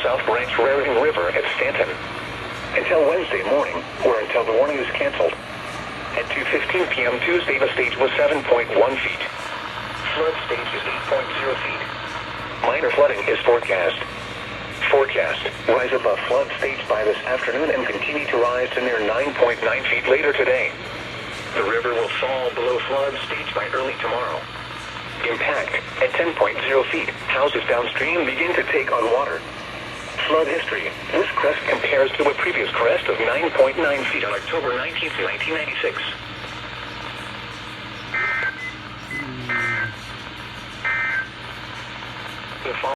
South Branch Raritan River at Stanton. Until Wednesday morning, or until the warning is canceled. At 2:15 p.m. Tuesday, the stage was 7.1 feet. Flood stage is 8.0 feet. Minor flooding is forecast. Rise above flood stage by this afternoon and continue to rise to near 9.9 feet later today. The river will fall below flood stage by early tomorrow. Impact at 10.0 feet. Houses downstream begin to take on water. Flood history. This crest compares to a previous crest of 9.9 feet on October 19th, 1996. The